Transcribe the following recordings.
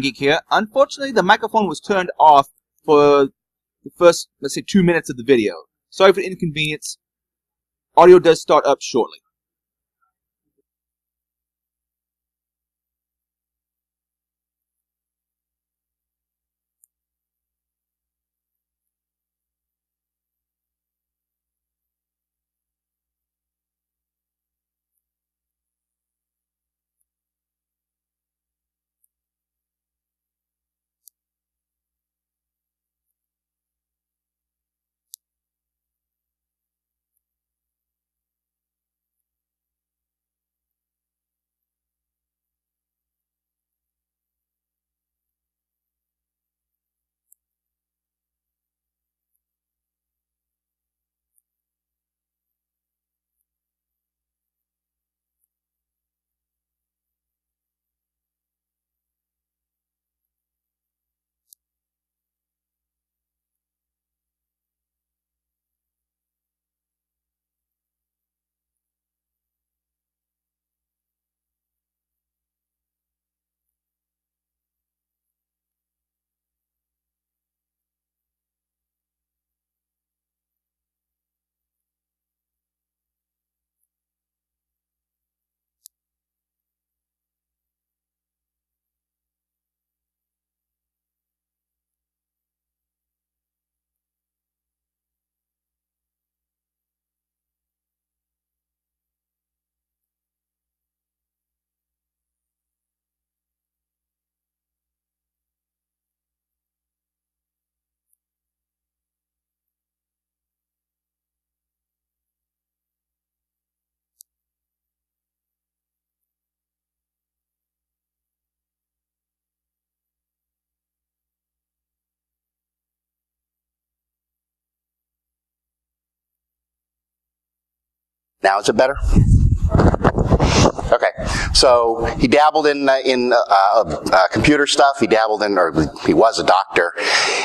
Geek here. Unfortunately, the microphone was turned off for the first, let's say, 2 minutes of the video. Sorry for the inconvenience. Audio does start up shortly. Now is it better? Okay, so he dabbled in computer stuff. He dabbled in, or he was a doctor,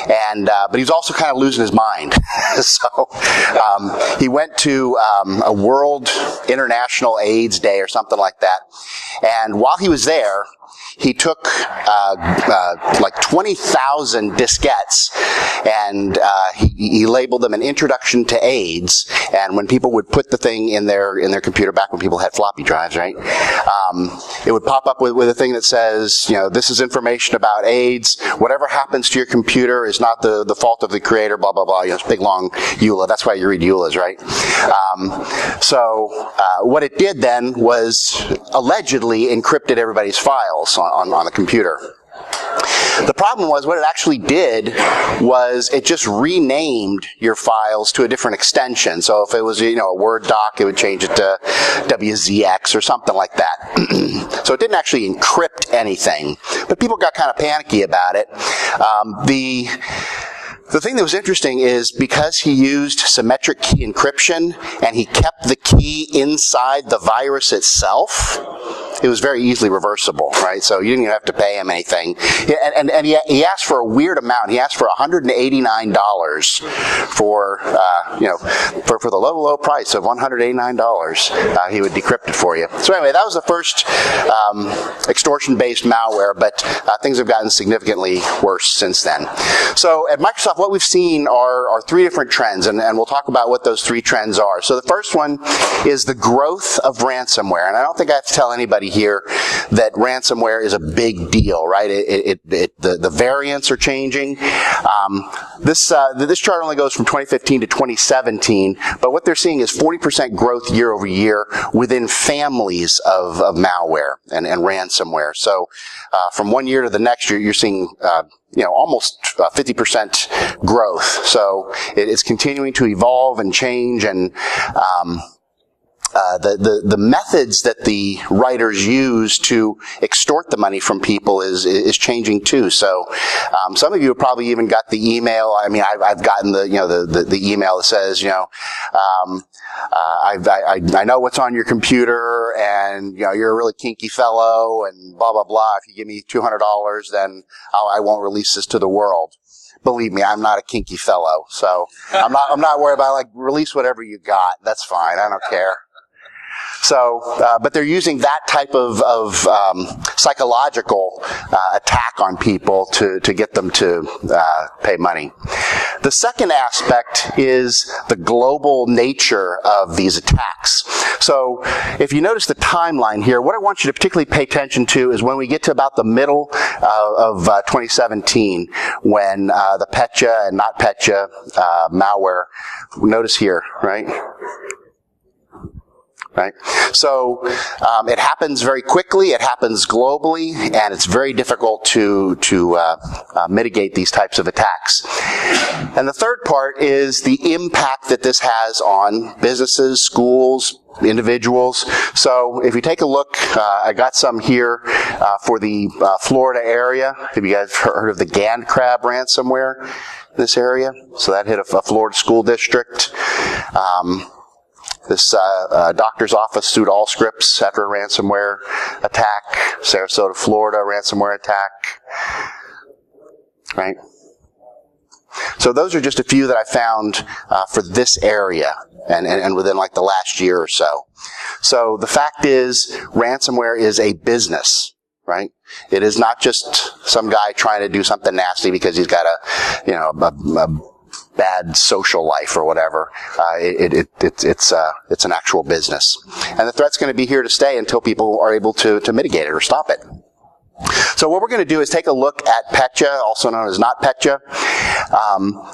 and but he was also kind of losing his mind. So he went to a World International AIDS Day or something like that, and while he was there, he took like 20,000 diskettes, and he labeled them an introduction to AIDS. And when people would put the thing in their computer, back when people had floppy drives, right, it would pop up with a thing that says, you know, this is information about AIDS. Whatever happens to your computer is not the fault of the creator. Blah blah blah. You know, it's big long EULA. That's why you read EULAs, right? So what it did then was allegedly encrypted everybody's files on the computer. The problem was, what it actually did was it just renamed your files to a different extension. So if it was, you know, a Word doc, it would change it to WZX or something like that. So it didn't actually encrypt anything, but people got kind of panicky about it. The thing that was interesting is because he used symmetric key encryption and he kept the key inside the virus itself, it was very easily reversible, right? So you didn't even have to pay him anything. And he asked for a weird amount. He asked for $189 for, for the low price of $189. He would decrypt it for you. So anyway, that was the first extortion-based malware, but things have gotten significantly worse since then. So at Microsoft, what we've seen are three different trends, and we'll talk about what those three trends are. So the first one is the growth of ransomware, and I don't think I have to tell anybody here that ransomware is a big deal, right? The variants are changing. This chart only goes from 2015 to 2017, but what they're seeing is 40% growth year over year within families of malware and ransomware. So from one year to the next year, you're seeing almost 50% growth. So it's continuing to evolve and change, and the methods that the writers use to extort the money from people is changing too. So some of you have probably even got the email. I mean, I've gotten the email that says, I know what's on your computer, and you're a really kinky fellow, and blah blah blah. If you give me $200, then I won't release this to the world. Believe me, I'm not a kinky fellow, so I'm not worried about, like, release whatever you got. That's fine. I don't care. So, but they're using that type of psychological attack on people to get them to pay money. The second aspect is the global nature of these attacks. So, if you notice the timeline here, what I want you to particularly pay attention to is when we get to about the middle of 2017, when the Petra and not Petra malware, notice here, right? Right? So it happens very quickly, it happens globally, and it's very difficult to mitigate these types of attacks. And the third part is the impact that this has on businesses, schools, individuals. So if you take a look, I got some here for the Florida area. Have you guys heard of the Gand-Crab ransomware in this area? So that hit a Florida school district. This doctor's office sued Allscripts after a ransomware attack. Sarasota, Florida, ransomware attack. Right? So those are just a few that I found for this area and within like the last year or so. So the fact is, ransomware is a business. Right? It is not just some guy trying to do something nasty because he's got a bad social life or whatever. It's an actual business. And the threat's going to be here to stay until people are able to mitigate it or stop it. So what we're going to do is take a look at Petra, also known as not Petra,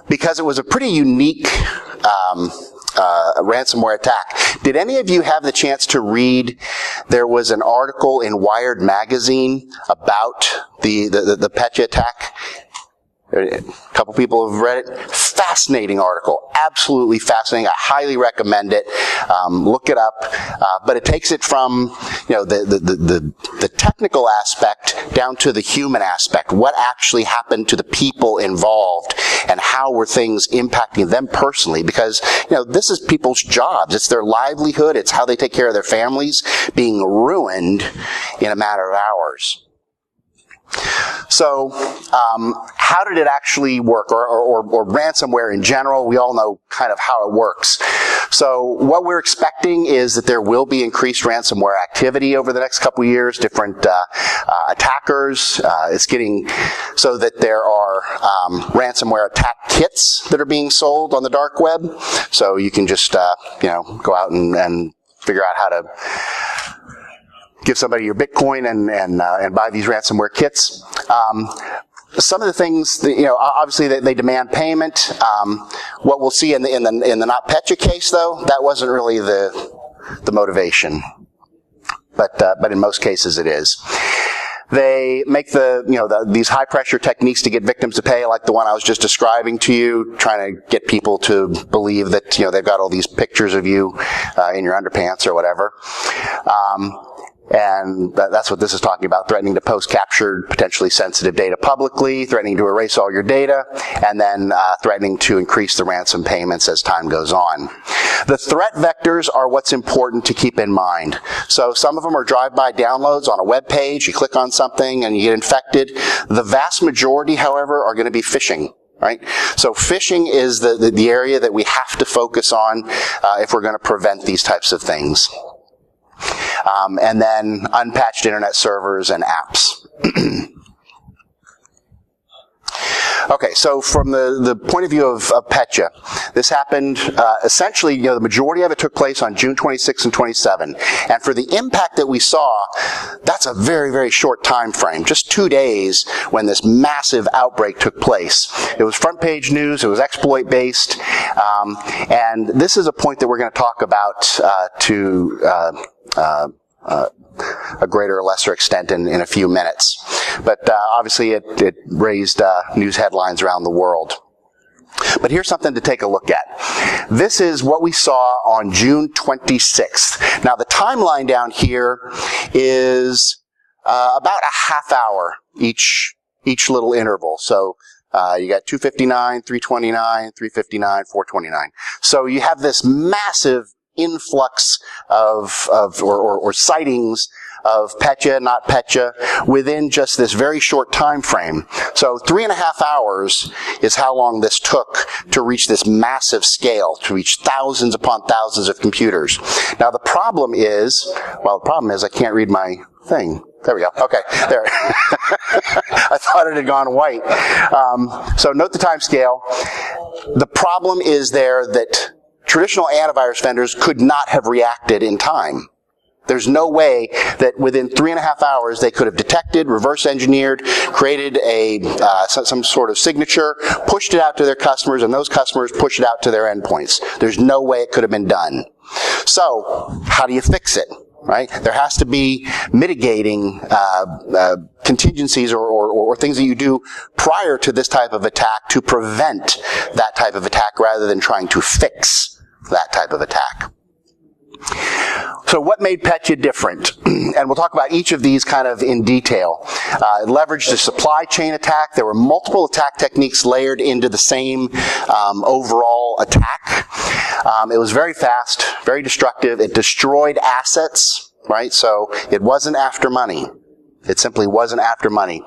because it was a pretty unique ransomware attack. Did any of you have the chance to read? There was an article in Wired magazine about the Petra attack. A couple people have read it. Fascinating article. Absolutely fascinating. I highly recommend it. Look it up. But it takes it from, the technical aspect down to the human aspect. What actually happened to the people involved and how were things impacting them personally? Because, this is people's jobs. It's their livelihood. It's how they take care of their families being ruined in a matter of hours. So, how did it actually work, or ransomware in general? We all know kind of how it works. So, what we're expecting is that there will be increased ransomware activity over the next couple of years. Different attackers. It's getting so that there are ransomware attack kits that are being sold on the dark web. So you can just go out and figure out how to give somebody your Bitcoin and buy these ransomware kits. Some of the things, obviously they demand payment. What we'll see in the not Petra case, though, that wasn't really the motivation, but in most cases it is. They make these high pressure techniques to get victims to pay, like the one I was just describing to you, trying to get people to believe that they've got all these pictures of you in your underpants or whatever. And that's what this is talking about, threatening to post captured, potentially sensitive data publicly, threatening to erase all your data, and then threatening to increase the ransom payments as time goes on. The threat vectors are what's important to keep in mind. So some of them are drive-by downloads on a web page. You click on something and you get infected. The vast majority, however, are going to be phishing. Right? So phishing is the area that we have to focus on if we're going to prevent these types of things. And then unpatched internet servers and apps. Okay, so from the point of view of Petra, this happened, essentially, the majority of it took place on June 26 and 27. And for the impact that we saw, that's a very, very short time frame, just 2 days when this massive outbreak took place. It was front page news, it was exploit based, and this is a point that we're going to talk about a greater or lesser extent in a few minutes. But obviously it raised news headlines around the world. But here's something to take a look at. This is what we saw on June 26th. Now the timeline down here is about a half hour each little interval. So you got 259, 329, 359, 429. So you have this massive influx of sightings of Petra, not Petra, within just this very short time frame. So 3.5 hours is how long this took to reach this massive scale, to reach thousands upon thousands of computers. Now the problem is I can't read my thing. There we go. Okay, there. I thought it had gone white. So note the time scale. The problem is there that traditional antivirus vendors could not have reacted in time. There's no way that within 3.5 hours they could have detected, reverse engineered, created some sort of signature, pushed it out to their customers, and those customers pushed it out to their endpoints. There's no way it could have been done. So, how do you fix it? Right? There has to be mitigating contingencies or things that you do prior to this type of attack to prevent that type of attack rather than trying to fix that type of attack. So what made Petra different? And we'll talk about each of these kind of in detail. It leveraged a supply chain attack. There were multiple attack techniques layered into the same overall attack. It was very fast, very destructive. It destroyed assets, right? So it wasn't after money. It simply wasn't after money.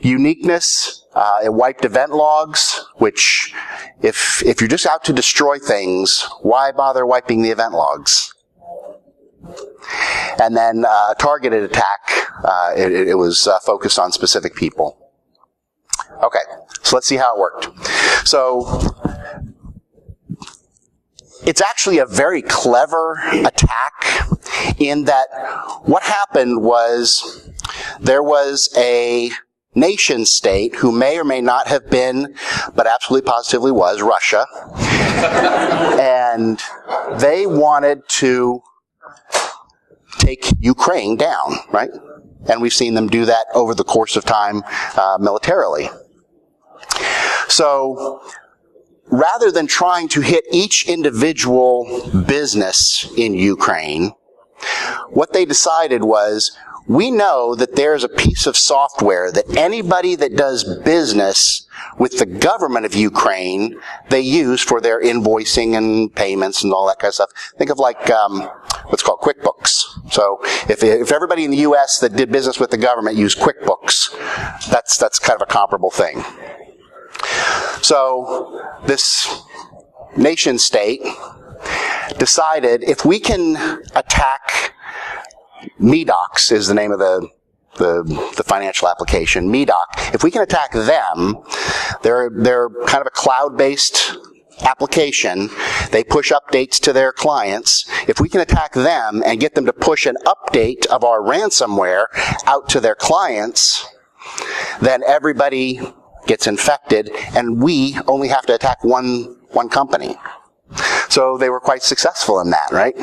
Uniqueness, it wiped event logs, which if you're just out to destroy things, why bother wiping the event logs? And then targeted attack, it was focused on specific people. Okay, so let's see how it worked. So it's actually a very clever attack in that what happened was there was a nation state who may or may not have been, but absolutely positively was, Russia. And they wanted to take Ukraine down, right? And we've seen them do that over the course of time militarily. So rather than trying to hit each individual business in Ukraine, what they decided was, we know that there's a piece of software that anybody that does business with the government of Ukraine, they use for their invoicing and payments and all that kind of stuff. Think of like what's called QuickBooks. So if everybody in the U.S. that did business with the government used QuickBooks, that's kind of a comparable thing. So this nation state decided, if we can attack MEDOX is the name of the financial application, MEDOC. If we can attack them, they're kind of a cloud-based application. They push updates to their clients. If we can attack them and get them to push an update of our ransomware out to their clients, then everybody gets infected, and we only have to attack one company. So they were quite successful in that, right?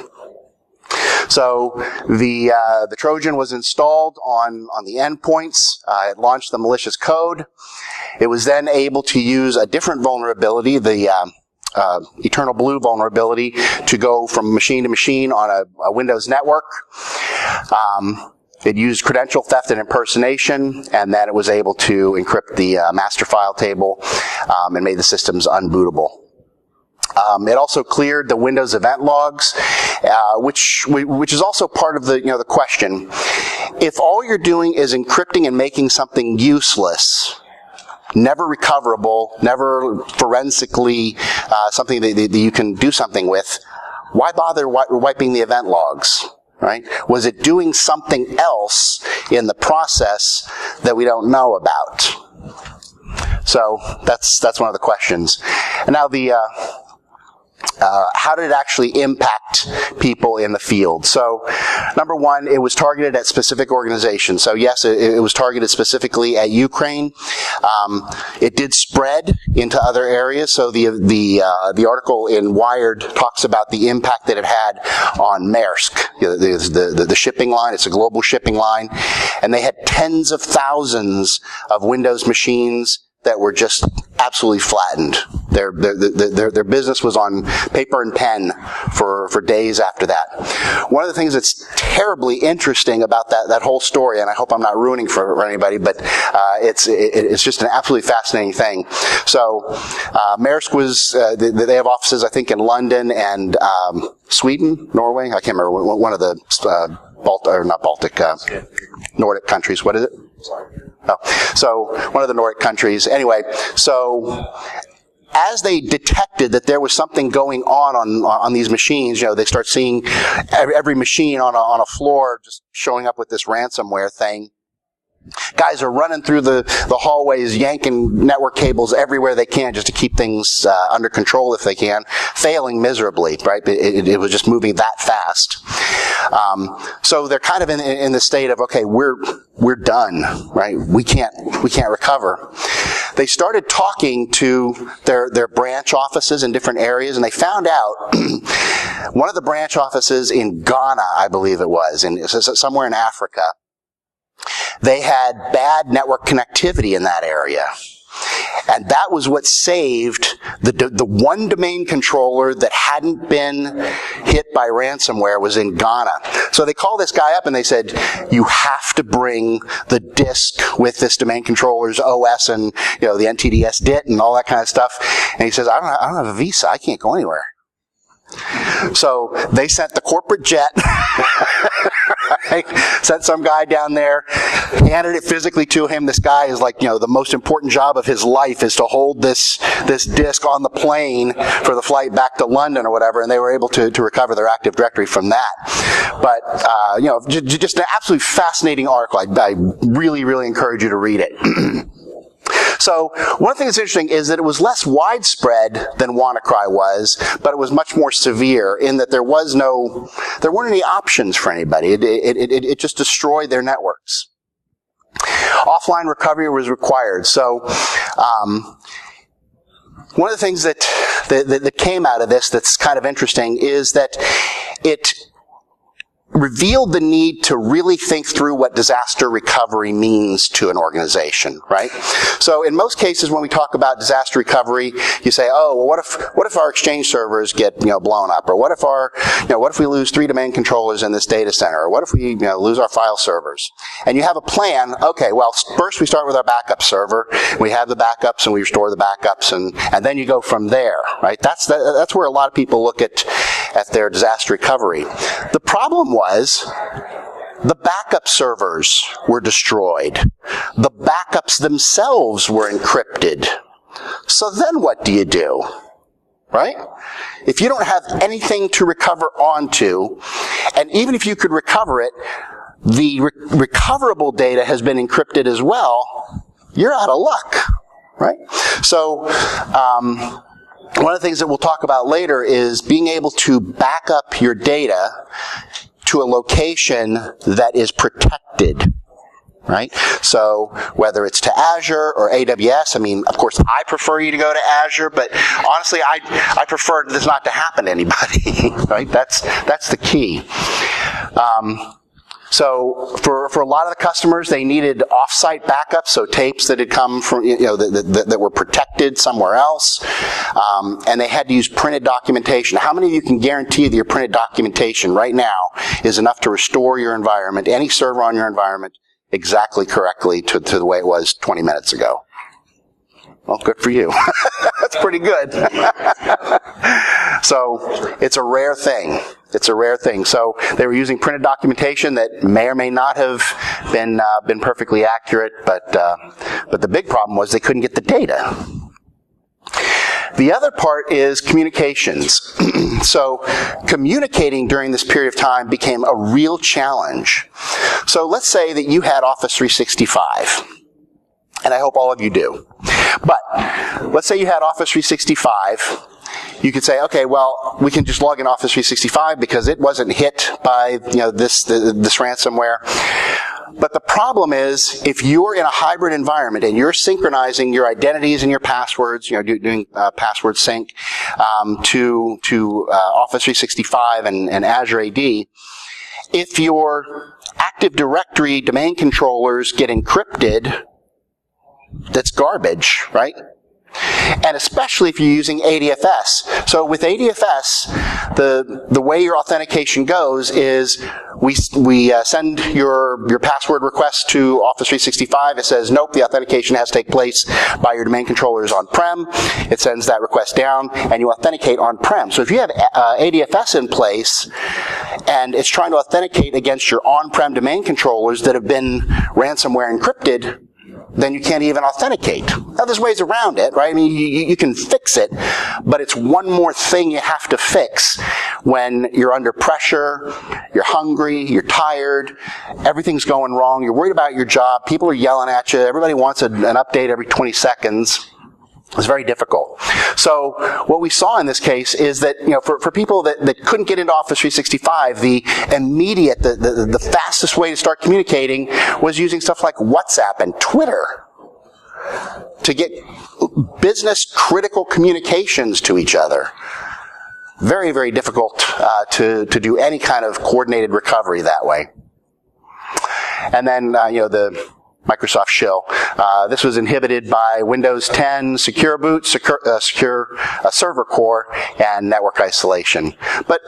So the Trojan was installed on the endpoints. It launched the malicious code. It was then able to use a different vulnerability, the Eternal Blue vulnerability, to go from machine to machine on a Windows network. It used credential theft and impersonation, and then it was able to encrypt the master file table and made the systems unbootable. It also cleared the Windows event logs, which is also part of the question. If all you're doing is encrypting and making something useless, never recoverable, never forensically something that you can do something with, why bother wiping the event logs? Right? Was it doing something else in the process that we don't know about? So that's one of the questions. And now how did it actually impact people in the field? So, number one, it was targeted at specific organizations. So yes, it was targeted specifically at Ukraine. It did spread into other areas. So the article in Wired talks about the impact that it had on Maersk, the shipping line. It's a global shipping line, and they had tens of thousands of Windows machines that were just absolutely flattened. Their business was on paper and pen for days after that. One of the things that's terribly interesting about that whole story, and I hope I'm not ruining for anybody, but it's just an absolutely fascinating thing. So Maersk was they have offices, I think, in London and Sweden, Norway. I can't remember, one of the Nordic countries. What is it? Oh, so one of the Nordic countries. Anyway, so as they detected that there was something going on these machines, you know, they start seeing every machine on a floor just showing up with this ransomware thing. Guys are running through the hallways, yanking network cables everywhere they can just to keep things under control if they can, failing miserably, right? It was just moving that fast. So they're kind of in the state of, okay, we're done, right? We can't recover. They started talking to their branch offices in different areas, and they found out one of the branch offices in Ghana, I believe it was, somewhere in Africa, they had bad network connectivity in that area. And that was what saved the one domain controller that hadn't been hit by ransomware was in Ghana. So they called this guy up and they said, you have to bring the disk with this domain controller's OS and, you know, the NTDS DIT and all that kind of stuff. And he says, I don't have a visa. I can't go anywhere. So they sent the corporate jet, right? Sent some guy down there, handed it physically to him. This guy is like, you know, the most important job of his life is to hold this disk on the plane for the flight back to London or whatever, and they were able to recover their Active Directory from that. But, you know, just an absolutely fascinating article. I really, really encourage you to read it. So one thing that's interesting is that it was less widespread than WannaCry was, but it was much more severe in that there weren't any options for anybody. It just destroyed their networks. Offline recovery was required. So one of the things that came out of this that's kind of interesting is that it revealed the need to really think through what disaster recovery means to an organization, right? So in most cases when we talk about disaster recovery, you say, oh, well, what if our Exchange servers get, you know, blown up? Or what if we lose 3 domain controllers in this data center? Or what if we, you know, lose our file servers? And you have a plan. Okay, well, first we start with our backup server. We have the backups and we restore the backups, and then you go from there, right? That's where a lot of people look at their disaster recovery. The problem was the backup servers were destroyed. The backups themselves were encrypted. So then what do you do? Right? If you don't have anything to recover onto, and even if you could recover it, the recoverable data has been encrypted as well, you're out of luck. Right? So, one of the things that we'll talk about later is being able to back up your data to a location that is protected, right? So whether it's to Azure or AWS, I mean, of course, I prefer you to go to Azure, but honestly, I prefer this not to happen to anybody, right? That's the key. So for a lot of the customers, they needed off-site backups, so tapes that had come from, you know, that were protected somewhere else, and they had to use printed documentation. How many of you can guarantee that your printed documentation right now is enough to restore your environment, any server on your environment, exactly correctly to the way it was 20 minutes ago? Well, good for you. That's pretty good. So it's a rare thing. It's a rare thing. So they were using printed documentation that may or may not have been perfectly accurate, but the big problem was they couldn't get the data. The other part is communications. So communicating during this period of time became a real challenge. So let's say that you had Office 365. And I hope all of you do. But let's say you had Office 365. You could say, okay, well, we can just log in Office 365 because it wasn't hit by, you know, this ransomware. But the problem is, if you're in a hybrid environment and you're synchronizing your identities and your passwords, you know, doing password sync to Office 365 and Azure AD, if your Active Directory domain controllers get encrypted, that's garbage, right? And especially if you're using ADFS. So with ADFS, the way your authentication goes is we send your password request to Office 365. It says, nope, the authentication has to take place by your domain controllers on-prem. It sends that request down, and you authenticate on-prem. So if you have ADFS in place, and it's trying to authenticate against your on-prem domain controllers that have been ransomware encrypted, then you can't even authenticate. Now, there's ways around it, right? I mean, you can fix it, but it's one more thing you have to fix when you're under pressure, you're hungry, you're tired, everything's going wrong, you're worried about your job, people are yelling at you, everybody wants an update every 20 seconds. It's very difficult. So what we saw in this case is that, for people that couldn't get into Office 365, the immediate, the fastest way to start communicating was using stuff like WhatsApp and Twitter to get business critical communications to each other. Very, very difficult to do any kind of coordinated recovery that way. And then, the Microsoft shill. This was inhibited by Windows 10, Secure Boot, Secure Server Core, and Network Isolation. But,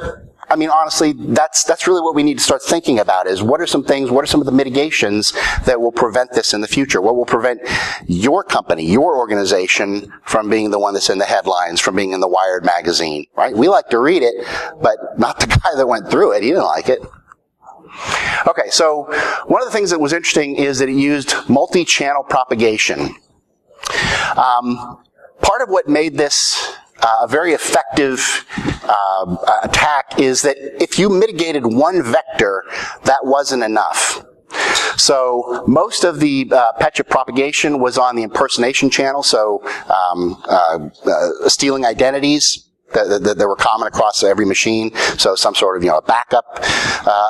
I mean, honestly, that's really what we need to start thinking about is what are some of the mitigations that will prevent this in the future? What will prevent your company, your organization from being the one that's in the headlines, from being in the Wired magazine, right? We like to read it, but not the guy that went through it. He didn't like it. Okay, so one of the things that was interesting is that it used multi-channel propagation. Part of what made this a very effective attack is that if you mitigated one vector, that wasn't enough. So most of the Petra propagation was on the impersonation channel, so stealing identities that were common across every machine. So some sort of, a backup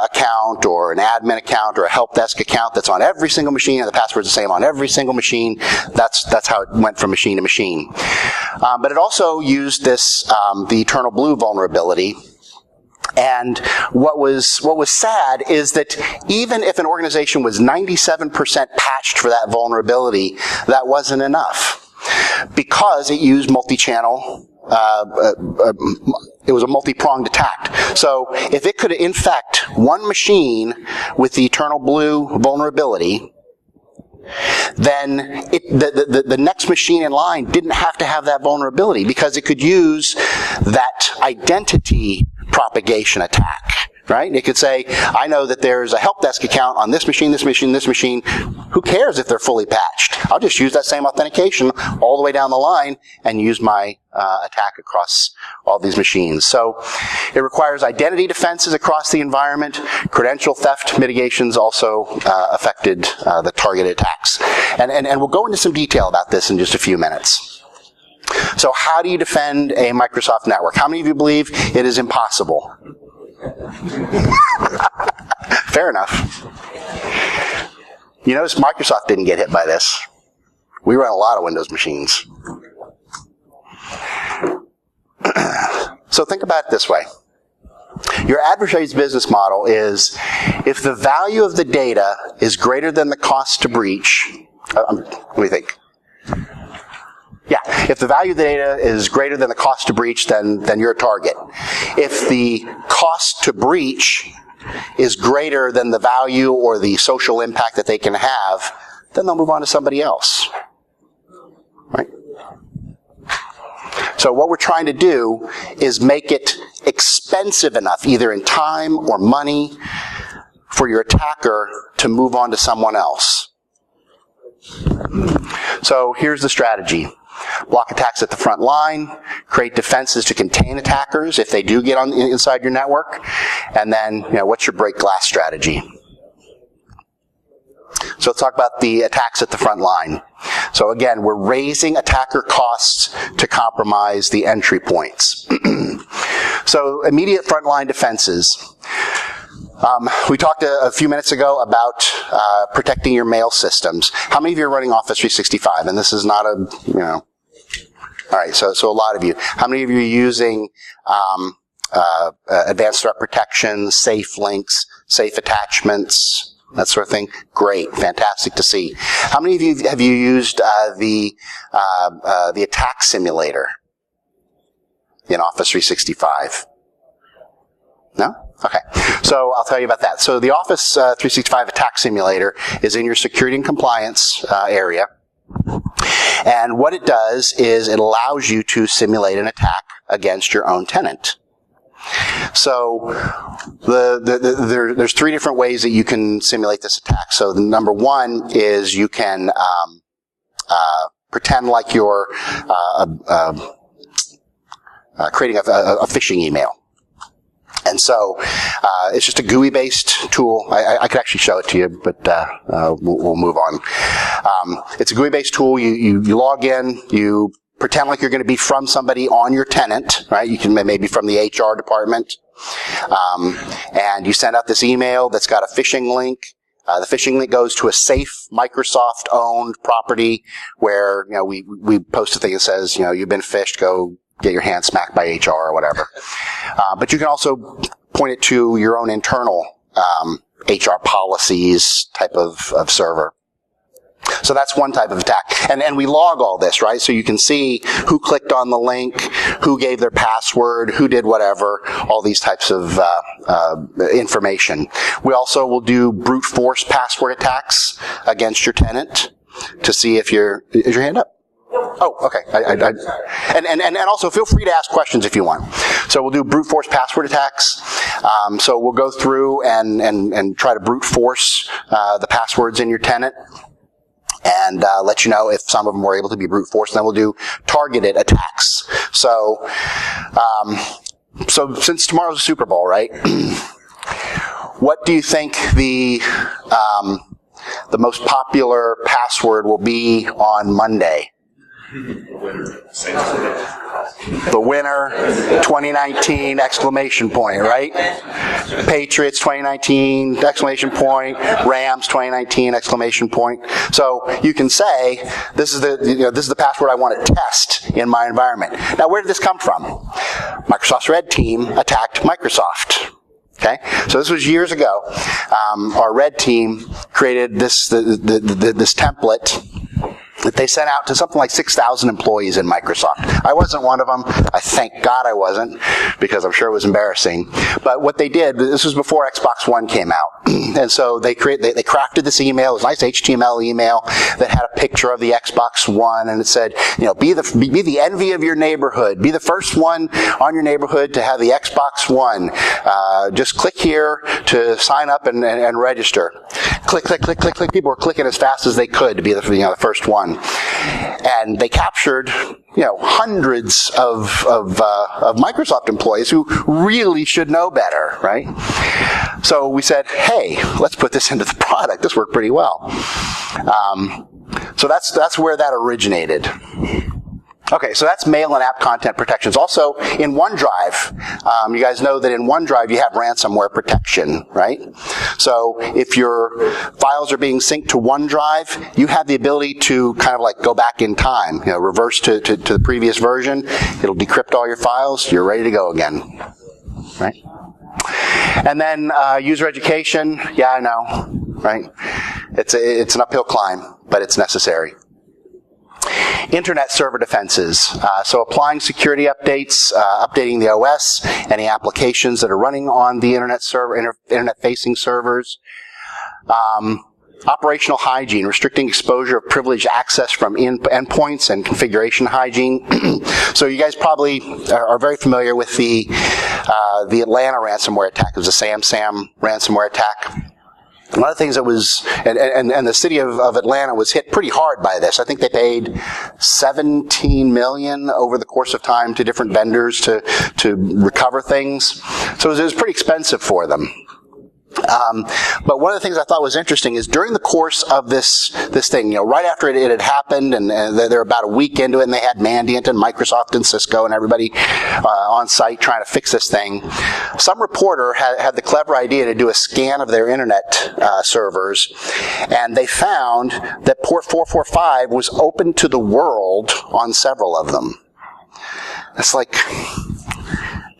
account or an admin account or a help desk account that's on every single machine, and the password's the same on every single machine. That's how it went from machine to machine. But it also used this, the Eternal Blue vulnerability. And what was sad is that even if an organization was 97% patched for that vulnerability, that wasn't enough. Because it used multi-channel, it was a multi-pronged attack. So if it could infect one machine with the Eternal Blue vulnerability, then the next machine in line didn't have to have that vulnerability because it could use that identity propagation attack. Right? It could say, I know that there's a help desk account on this machine, this machine, this machine. Who cares if they're fully patched? I'll just use that same authentication all the way down the line and use my attack across all these machines. So it requires identity defenses across the environment. Credential theft mitigations also affected the targeted attacks. And we'll go into some detail about this in just a few minutes. So how do you defend a Microsoft network? How many of you believe it is impossible? Fair enough. You notice Microsoft didn't get hit by this. We run a lot of Windows machines. So think about it this way. Your adversary's business model is if the value of the data is greater than the cost to breach, let me think. Yeah, if the value of the data is greater than the cost to breach, then you're a target. If the cost to breach is greater than the value or the social impact that they can have, then they'll move on to somebody else. Right? So what we're trying to do is make it expensive enough, either in time or money, for your attacker to move on to someone else. So here's the strategy. Block attacks at the front line, create defenses to contain attackers if they do get inside your network, and then, what's your break glass strategy? So let's talk about the attacks at the front line. So again, we're raising attacker costs to compromise the entry points. So immediate frontline defenses. We talked a few minutes ago about protecting your mail systems. How many of you are running Office 365? And this is not a, all right, so a lot of you. How many of you are using advanced threat protection, safe links, safe attachments, that sort of thing. Great, fantastic to see. How many of you have used the attack simulator in Office 365? No? Okay. So I'll tell you about that. So the Office 365 attack simulator is in your security and compliance area. And what it does is it allows you to simulate an attack against your own tenant. So there's three different ways that you can simulate this attack. So the number one is you can pretend like you're creating a phishing email. And so it's just a GUI-based tool. I could actually show it to you, but we'll move on. It's a GUI-based tool. You log in, you pretend like you're going to be from somebody on your tenant, right? You can maybe from the HR department. And you send out this email that's got a phishing link. The phishing link goes to a safe Microsoft-owned property where, we post a thing that says, you've been phished, go get your hand smacked by HR or whatever. But you can also point it to your own internal HR policies type of server. So that's one type of attack. And we log all this, right? So you can see who clicked on the link, who gave their password, who did whatever, all these types of information. We also will do brute force password attacks against your tenant to see if is your hand up? Oh, okay. And also feel free to ask questions if you want. So we'll do brute force password attacks. So we'll go through and try to brute force the passwords in your tenant and let you know if some of them were able to be brute forced. And then we'll do targeted attacks. So since tomorrow's the Super Bowl, right? What do you think the most popular password will be on Monday? The winner, 2019, exclamation point, right? Patriots, 2019, exclamation point. Rams, 2019, exclamation point. So you can say, this is the password I want to test in my environment. Now, where did this come from? Microsoft's red team attacked Microsoft. Okay, so this was years ago. Our red team created this template that they sent out to something like 6,000 employees in Microsoft. I wasn't one of them. I thank God I wasn't, because I'm sure it was embarrassing. But what they did, this was before Xbox One came out. And so they crafted this email. It was a nice HTML email that had a picture of the Xbox One, and it said, be the envy of your neighborhood. Be the first one on your neighborhood to have the Xbox One. Just click here to sign up and register. Click, click, click, click, click. People were clicking as fast as they could to be the first one. And they captured, hundreds of Microsoft employees who really should know better, right? So we said, hey, let's put this into the product. This worked pretty well. So that's where that originated. Okay, so that's mail and app content protections. Also, in OneDrive, you guys know that in OneDrive you have ransomware protection, right? So if your files are being synced to OneDrive, you have the ability to kind of like go back in time, reverse to the previous version. It'll decrypt all your files. You're ready to go again, right? And then user education. Yeah, I know, right? It's an uphill climb, but it's necessary. Internet server defenses. So applying security updates, updating the OS, any applications that are running on the internet server, internet-facing servers. Operational hygiene, restricting exposure of privileged access from endpoints, and configuration hygiene. So you guys probably are very familiar with the Atlanta ransomware attack. It was a SamSam ransomware attack. One of the things that was, and the city of Atlanta was hit pretty hard by this. I think they paid $17 million over the course of time to different vendors to recover things. So it was pretty expensive for them. But one of the things I thought was interesting is during the course of this thing, right after it had happened, and they're about a week into it, and they had Mandiant and Microsoft and Cisco and everybody on site trying to fix this thing. Some reporter had the clever idea to do a scan of their internet servers, and they found that port 445 was open to the world on several of them. It's like,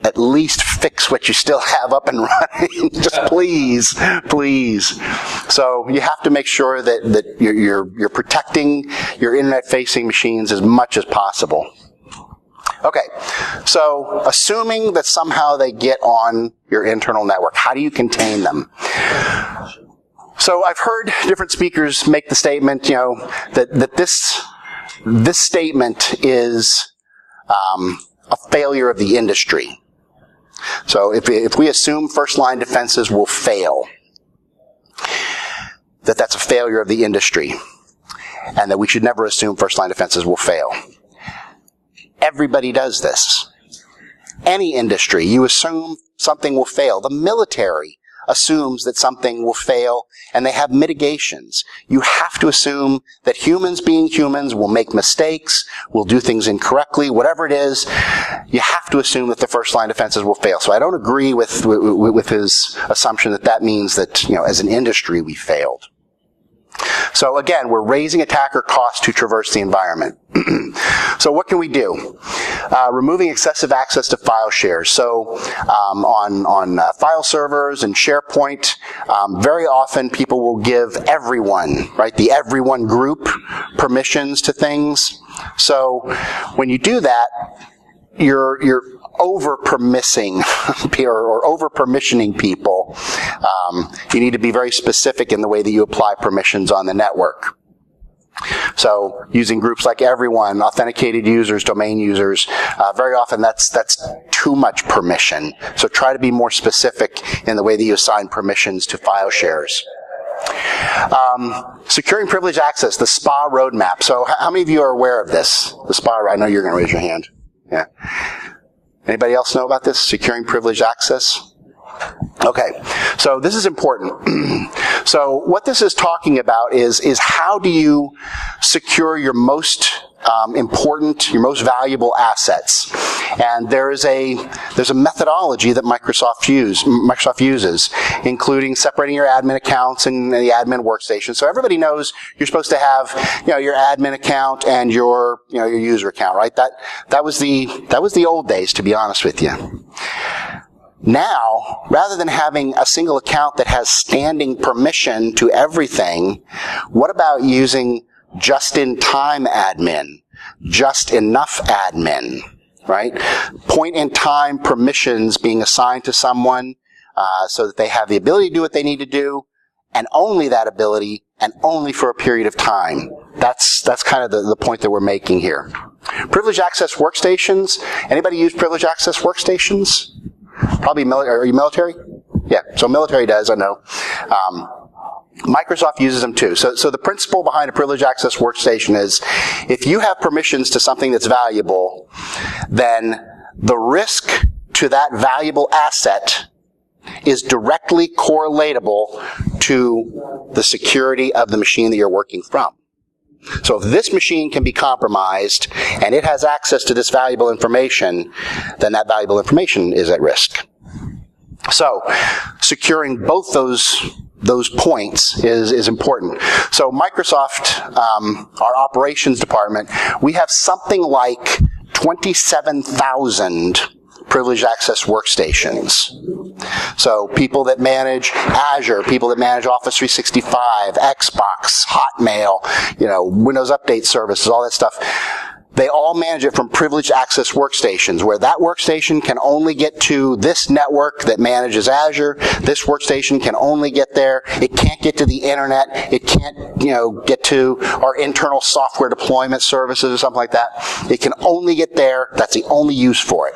at least fix what you still have up and running. Just please. So you have to make sure that you're protecting your internet-facing machines as much as possible. Okay, so assuming that somehow they get on your internal network, how do you contain them? So I've heard different speakers make the statement, that this statement is a failure of the industry. So if we assume first-line defenses will fail, that's a failure of the industry, and that we should never assume first-line defenses will fail. Everybody does this. Any industry, you assume something will fail. The military assumes that something will fail, and they have mitigations. You have to assume that humans being humans will make mistakes, will do things incorrectly, whatever it is, you have to assume that the first line defenses will fail. So I don't agree with his assumption that means that, as an industry we failed. So again, we're raising attacker costs to traverse the environment. So what can we do? Removing excessive access to file shares. So on file servers and SharePoint, very often people will give everyone, right, the everyone group permissions to things. So when you do that, you're over-permissing or over-permissioning people. You need to be very specific in the way that you apply permissions on the network. So using groups like everyone, authenticated users, domain users, very often that's too much permission. So try to be more specific in the way that you assign permissions to file shares. Securing privileged access, the SPA roadmap. So how many of you are aware of this? The SPA, I know you're going to raise your hand. Yeah. Anybody else know about this? Securing privileged access? Okay, so this is important. So what this is talking about is how do you secure your most important, your most valuable assets? And there's a methodology that Microsoft uses, including separating your admin accounts and the admin workstation. So everybody knows you're supposed to have, your admin account and your user account, right? That was the old days, to be honest with you. Now, rather than having a single account that has standing permission to everything, what about using just-in-time admin, just enough admin, right? Point-in-time permissions being assigned to someone so that they have the ability to do what they need to do, and only that ability, and only for a period of time. That's kind of the point that we're making here. Privileged access workstations. Anybody use privileged access workstations? Probably military. Are you military? Yeah, so military does, I know. Microsoft uses them too. So the principle behind a privileged access workstation is if you have permissions to something that's valuable, then the risk to that valuable asset is directly correlatable to the security of the machine that you're working from. So if this machine can be compromised and it has access to this valuable information, then that valuable information is at risk. So securing both those points is important. So Microsoft, our operations department, we have something like 27,000 privileged access workstations. So people that manage Azure, people that manage Office 365, Xbox, Hotmail, Windows Update Services, all that stuff. They all manage it from privileged access workstations, where that workstation can only get to this network that manages Azure. This workstation can only get there. It can't get to the internet. It can't, get to our internal software deployment services or something like that. It can only get there. That's the only use for it.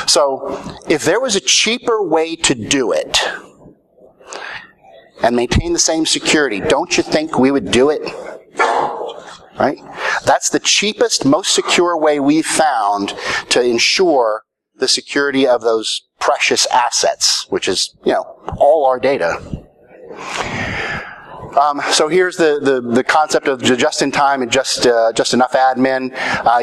So if there was a cheaper way to do it and maintain the same security, don't you think we would do it? Right? That's the cheapest, most secure way we've found to ensure the security of those precious assets, which is, all our data. So here's the concept of just-in-time and just enough admin.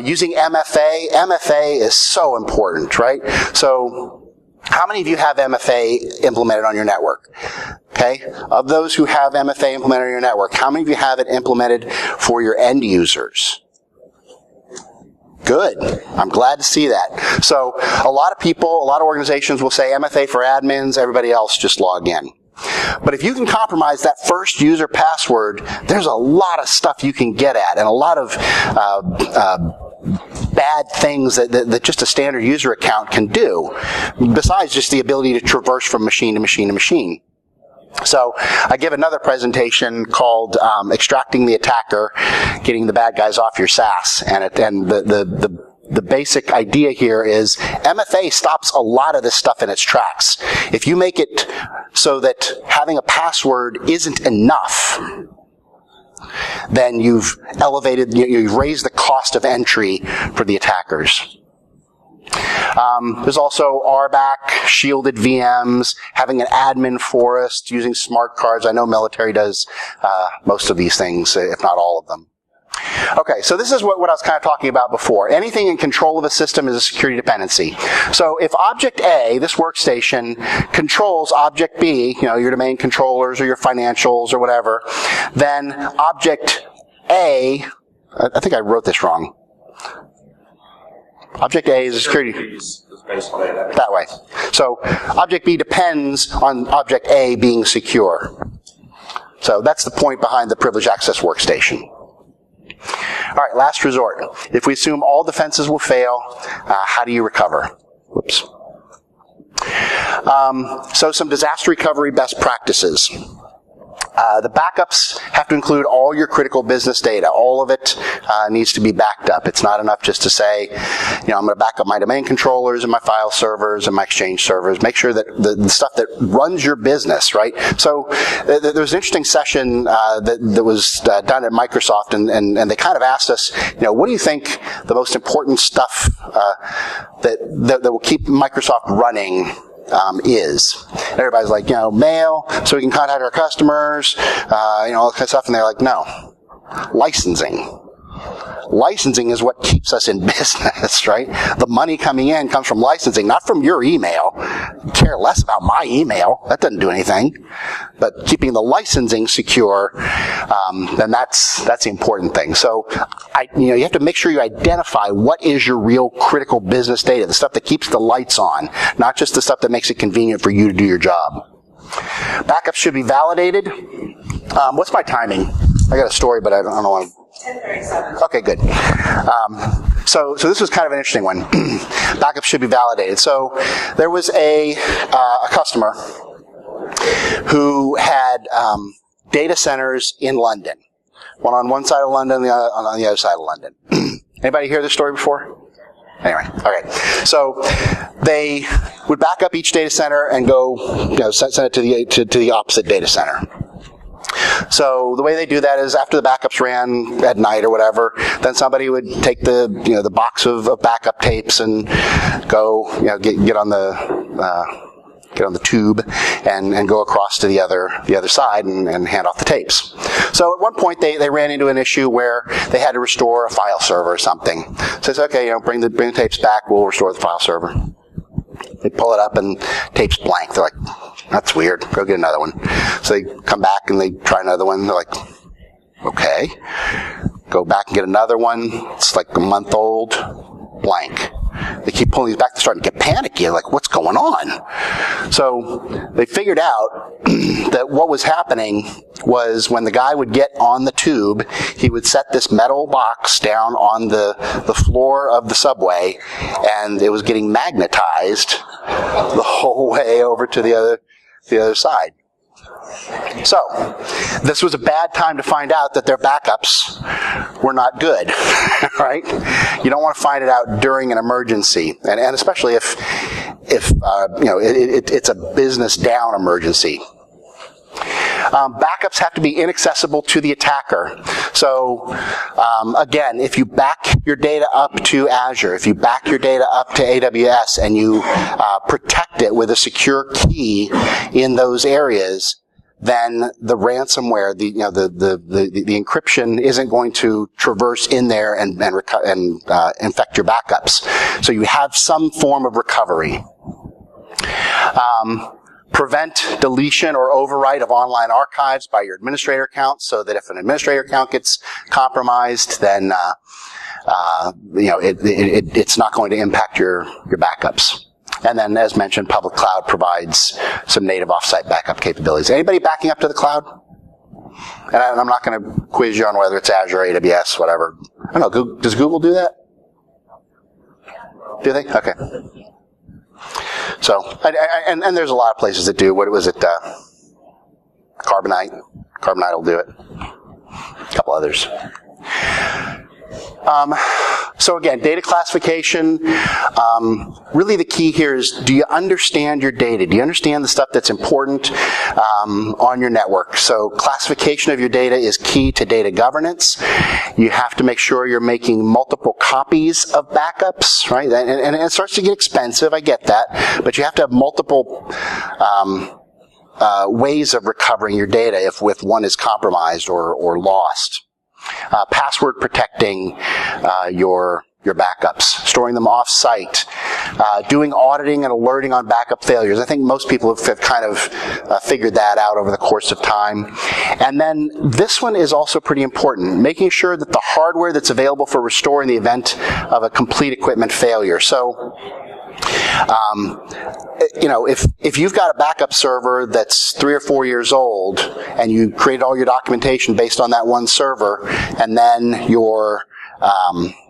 Using MFA. MFA is so important, right? So how many of you have MFA implemented on your network? Okay? Of those who have MFA implemented on your network, how many of you have it implemented for your end users? Good. I'm glad to see that. So a lot of people, a lot of organizations will say MFA for admins, everybody else just log in. But if you can compromise that first user password, there's a lot of stuff you can get at, and a lot of bad things that just a standard user account can do, besides just the ability to traverse from machine to machine to machine. So I give another presentation called Extracting the Attacker, Getting the Bad Guys Off Your SaaS. And the basic idea here is MFA stops a lot of this stuff in its tracks. If you make it so that having a password isn't enough, then you've you've raised the cost of entry for the attackers. There's also RBAC, shielded VMs, having an admin forest, using smart cards. I know military does most of these things, if not all of them. Okay, so this is what I was kind of talking about before. Anything in control of a system is a security dependency. So if object A, this workstation, controls object B, your domain controllers or your financials or whatever, then object A, I think I wrote this wrong. Object A is a security. That way. So object B depends on object A being secure. So that's the point behind the privileged access workstation. All right, last resort. If we assume all defenses will fail, how do you recover? Whoops. So some disaster recovery best practices. The backups have to include all your critical business data. All of it needs to be backed up. It's not enough just to say, I'm going to back up my domain controllers and my file servers and my Exchange servers. Make sure that the stuff that runs your business, right? So there was an interesting session that was done at Microsoft, and they kind of asked us, what do you think the most important stuff that will keep Microsoft running is? And everybody's like, mail, so we can contact our customers, all that kind of stuff. And they're like, no, licensing. Licensing is what keeps us in business, right? The money coming in comes from licensing, not from your email. You care less about my email. That doesn't do anything. But keeping the licensing secure, then that's the important thing. So, you have to make sure you identify what is your real critical business data, the stuff that keeps the lights on, not just the stuff that makes it convenient for you to do your job. Backups should be validated. What's my timing? I got a story, but I don't know. 10:37. Okay, good. So this was kind of an interesting one. Backups should be validated. So there was a customer who had data centers in London. One on one side of London, the other on the other side of London. Anybody hear this story before? Anyway, okay. So they would back up each data center and go, send it to the opposite data center. So the way they do that is after the backups ran at night or whatever, then somebody would take the box of backup tapes and go get on the tube and go across to the other side and hand off the tapes. So at one point they ran into an issue where they had to restore a file server or something. So it's okay, bring the tapes back, we'll restore the file server. They pull it up and tape's blank. They're like, that's weird. Go get another one. So they come back and they try another one. They're like, okay. Go back and get another one. It's like a month old. Blank. They keep pulling these back. They're starting to get panicky. They're like, what's going on? So they figured out that what was happening was when the guy would get on the tube, he would set this metal box down on the floor of the subway, and it was getting magnetized the whole way over to the other side. So, this was a bad time to find out that their backups were not good, right? You don't want to find it out during an emergency, and especially if it's a business down emergency. Backups have to be inaccessible to the attacker. So, again, if you back your data up to Azure, if you back your data up to AWS, and you protect it with a secure key in those areas, then the ransomware, the encryption isn't going to traverse in there and infect your backups. So you have some form of recovery. Prevent deletion or overwrite of online archives by your administrator account, so that if an administrator account gets compromised, then it's not going to impact your backups. And then, as mentioned, public cloud provides some native offsite backup capabilities. Anybody backing up to the cloud? And I'm not going to quiz you on whether it's Azure, AWS, whatever. I don't know. Does Google do that? Do they? Okay. So, and there's a lot of places that do. What was it? Carbonite. Carbonite will do it. A couple others. So again, data classification, really the key here is, do you understand your data? Do you understand the stuff that's important on your network? So classification of your data is key to data governance. You have to make sure you're making multiple copies of backups, right? And it starts to get expensive, I get that, but you have to have multiple ways of recovering your data if one is compromised or lost. Password protecting your backups, storing them off-site, doing auditing and alerting on backup failures. I think most people have kind of figured that out over the course of time. And then this one is also pretty important, making sure that the hardware that's available for restore in the event of a complete equipment failure. So, if you've got a backup server that's 3 or 4 years old and you created all your documentation based on that one server, and then you're in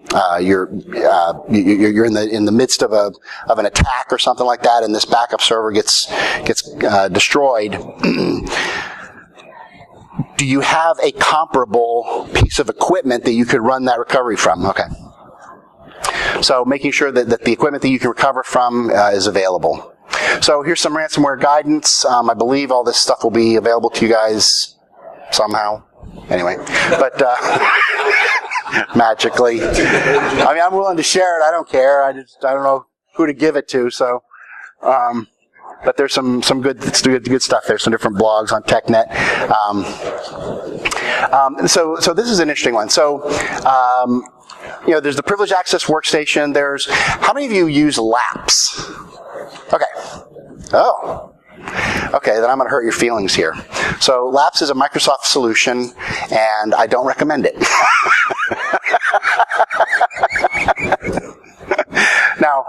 the midst of an attack or something like that, and this backup server gets destroyed, do you have a comparable piece of equipment that you could run that recovery from? Okay. So making sure that the equipment that you can recover from is available. So here's some ransomware guidance. I believe all this stuff will be available to you guys somehow. Anyway, but magically. I mean, I'm willing to share it. I don't care. I don't know who to give it to. So, but there's some good stuff. There's some different blogs on TechNet. So this is an interesting one. So. There's the privileged access workstation. How many of you use LAPS? Okay. Oh. Okay, then I'm going to hurt your feelings here. So LAPS is a Microsoft solution, and I don't recommend it. Now,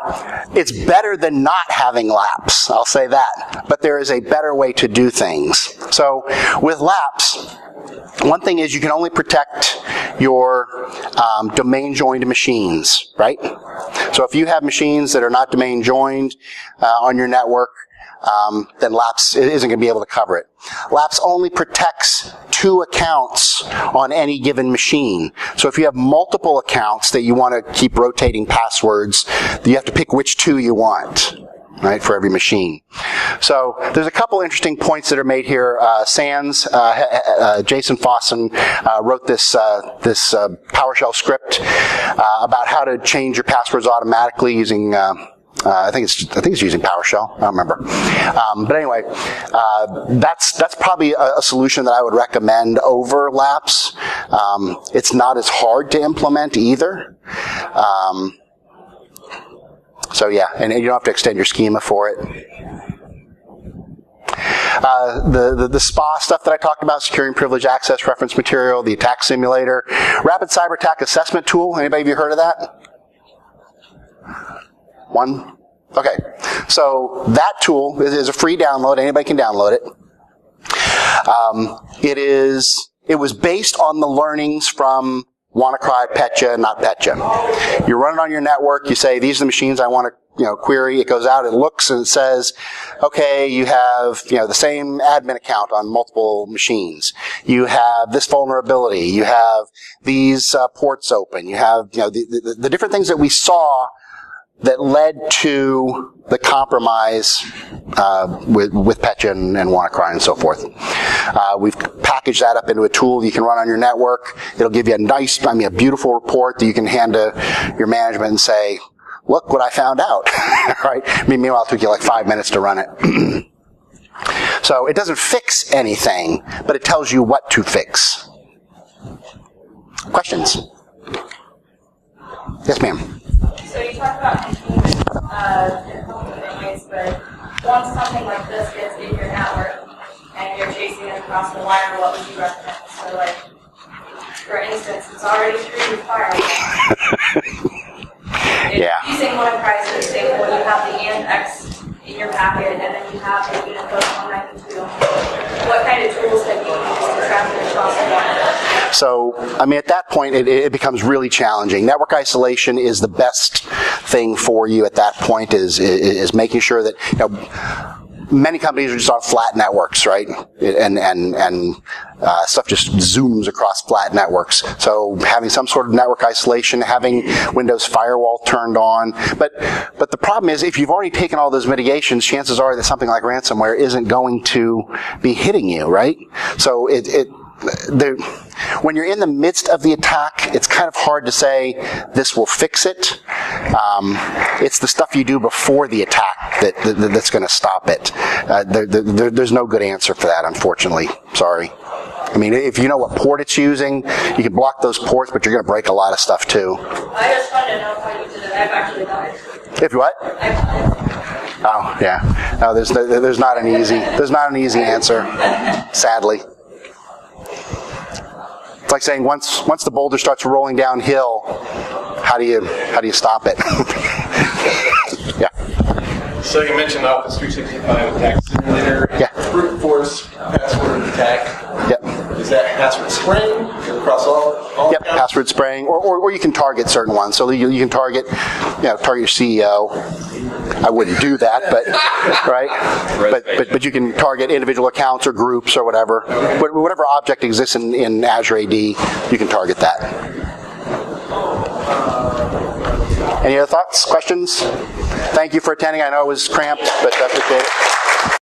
it's better than not having LAPS, I'll say that. But there is a better way to do things. So with LAPS, one thing is you can only protect your domain-joined machines, right? So if you have machines that are not domain-joined on your network, then LAPS isn't going to be able to cover it. LAPS only protects 2 accounts on any given machine. So if you have multiple accounts that you want to keep rotating passwords, you have to pick which 2 you want, right, for every machine. So there's a couple interesting points that are made here. Jason Fossen wrote this PowerShell script about how to change your passwords automatically using I think it's using PowerShell. I don't remember. But anyway, that's probably a solution that I would recommend over LAPS. It's not as hard to implement either. So yeah, and you don't have to extend your schema for it. The SPA stuff that I talked about, securing privileged access reference material, the attack simulator, rapid cyber attack assessment tool. Anybody of you heard of that? One? Okay. So that tool is a free download. Anybody can download it. It was based on the learnings from WannaCry, Petra, not Petra. You run it on your network. You say, these are the machines I want to query. It goes out, it looks, and it says, okay, you have the same admin account on multiple machines. You have this vulnerability. You have these ports open. You have the different things that we saw that led to the compromise with Petra and WannaCry and so forth. We've packaged that up into a tool you can run on your network. It'll give you a beautiful report that you can hand to your management and say, look what I found out, right? Meanwhile, it took you like 5 minutes to run it. So it doesn't fix anything, but it tells you what to fix. Questions? Yes, ma'am. So you talked about containment in a couple different ways, but once something like this gets in your network and you're chasing it across the wire, what would you recommend? So for instance, it's already through the firewall. Yeah. Using WannaCry is the same when you have the AND-X in your packet, and then you have the Unicode 192. What kind of tools have you used to transmit across the wire? So, I mean, at that point, it becomes really challenging. Network isolation is the best thing for you at that point, is making sure that, you know, many companies are just on flat networks, right? And stuff just zooms across flat networks. So having some sort of network isolation, having Windows Firewall turned on. But the problem is, if you've already taken all those mitigations, chances are that something like ransomware isn't going to be hitting you, right? So when you're in the midst of the attack, it's kind of hard to say this will fix it. It's the stuff you do before the attack that's going to stop it. There's no good answer for that, unfortunately. Sorry. I mean, if you know what port it's using, you can block those ports, but you're going to break a lot of stuff too. I just wanted to know how you did it. I've actually done it. If what? Oh, yeah. No, there's not an easy answer, sadly. It's like saying once the boulder starts rolling downhill, how do you stop it? Yeah. So you mentioned Office 365 Attack Simulator. Yeah. Brute force password attack. Yep. Is that password spraying across all Yep. accounts? Password spraying, or you can target certain ones. So you can target your CEO. I wouldn't do that, but right. But you can target individual accounts or groups or whatever. Whatever object exists in Azure AD, you can target that. Any other thoughts, questions? Thank you for attending. I know it was cramped, but I appreciate it.